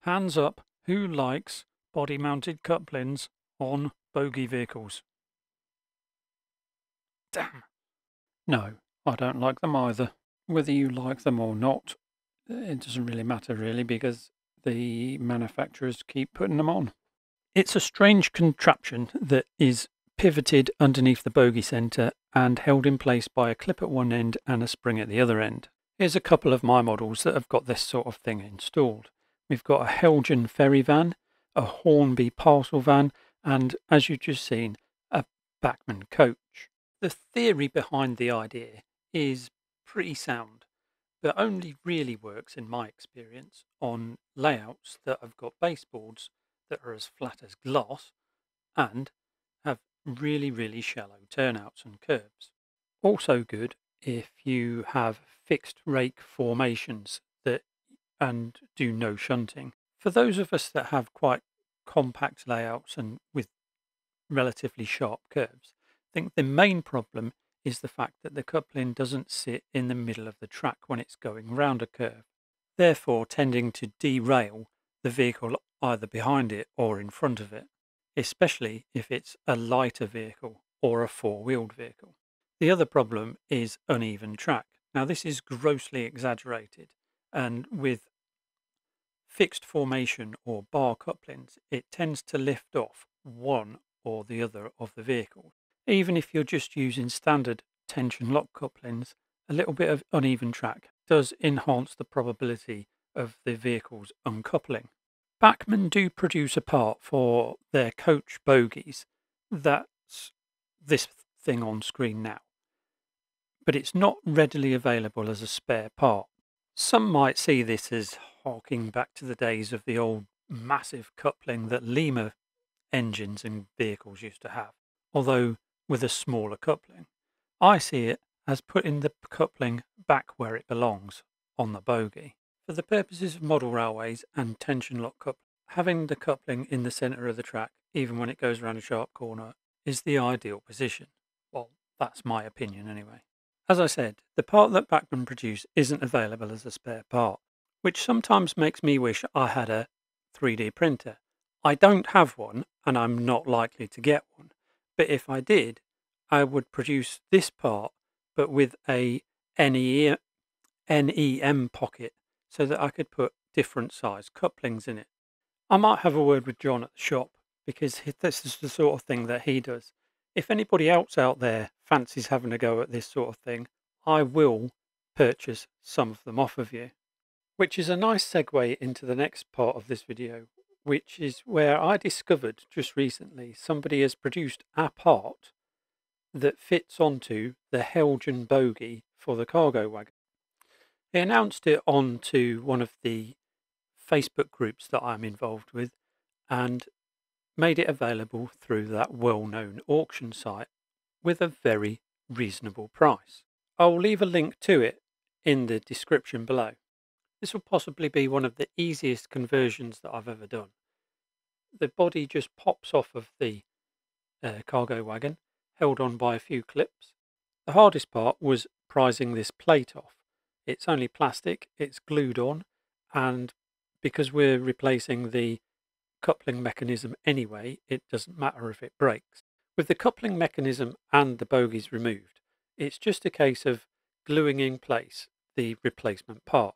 Hands up, who likes body-mounted couplings on bogie vehicles? Damn. No, I don't like them either. Whether you like them or not, it doesn't really matter really, because the manufacturers keep putting them on. It's a strange contraption that is pivoted underneath the bogie centre and held in place by a clip at one end and a spring at the other end. Here's a couple of my models that have got this sort of thing installed. We've got a Heljan ferry van, a Hornby parcel van, and, as you've just seen, a Bachmann coach. The theory behind the idea is pretty sound, but only really works, in my experience, on layouts that have got baseboards that are as flat as glass and have really shallow turnouts and curbs. Also good if you have fixed rake formations and do no shunting. For those of us that have quite compact layouts and with relatively sharp curves, I think the main problem is the fact that the coupling doesn't sit in the middle of the track when it's going round a curve, therefore tending to derail the vehicle either behind it or in front of it, especially if it's a lighter vehicle or a four-wheeled vehicle. The other problem is uneven track. Now, this is grossly exaggerated, and with fixed formation or bar couplings, it tends to lift off one or the other of the vehicles. Even if you're just using standard tension lock couplings, a little bit of uneven track does enhance the probability of the vehicles uncoupling. Bachmann do produce a part for their coach bogies that's this thing on screen now, but it's not readily available as a spare part. Some might see this as harking back to the days of the old massive coupling that Lima engines and vehicles used to have, although with a smaller coupling. I see it as putting the coupling back where it belongs, on the bogie. For the purposes of model railways and tension lock coupling, having the coupling in the centre of the track, even when it goes around a sharp corner, is the ideal position. Well, that's my opinion anyway. As I said, the part that Bachmann produce isn't available as a spare part, which sometimes makes me wish I had a 3D printer. I don't have one, and I'm not likely to get one, but if I did, I would produce this part, but with a NEM pocket, so that I could put different size couplings in it. I might have a word with John at the shop, because this is the sort of thing that he does. If anybody else out there fancies having a go at this sort of thing, I will purchase some of them off of you. Which is a nice segue into the next part of this video, which is where I discovered just recently somebody has produced a part that fits onto the Heljan bogie for the CarggoWagon. He announced it onto one of the Facebook groups that I'm involved with and made it available through that well-known auction site with a very reasonable price. I'll leave a link to it in the description below. This will possibly be one of the easiest conversions that I've ever done. The body just pops off of the CarggoWagon, held on by a few clips. The hardest part was prizing this plate off. It's only plastic, it's glued on, and because we're replacing the coupling mechanism anyway, it doesn't matter if it breaks. With the coupling mechanism and the bogies removed, it's just a case of gluing in place the replacement part.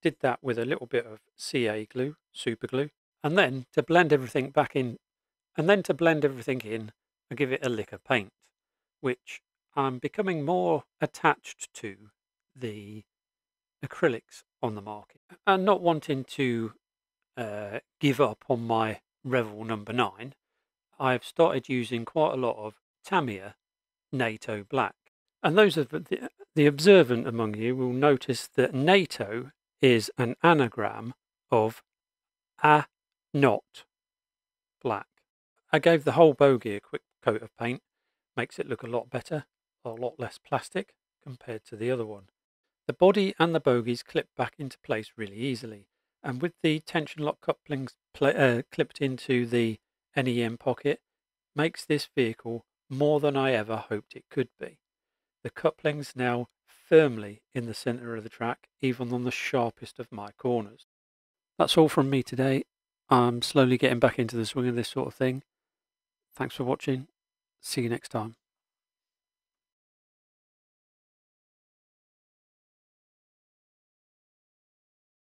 Did that with a little bit of CA glue, super glue, and then to blend everything in, I give it a lick of paint, which I'm becoming more attached to the acrylics on the market and not wanting to give up on my Revel number 9. I've started using quite a lot of Tamiya NATO black, and those of the observant among you will notice that NATO is an anagram of a not black. I gave the whole bogie a quick coat of paint, makes it look a lot better, a lot less plastic compared to the other one. The body and the bogies clip back into place really easily, and with the tension lock couplings clipped into the NEM pocket, makes this vehicle more than I ever hoped it could be. The couplings now firmly in the centre of the track, even on the sharpest of my corners. That's all from me today. I'm slowly getting back into the swing of this sort of thing. Thanks for watching. See you next time.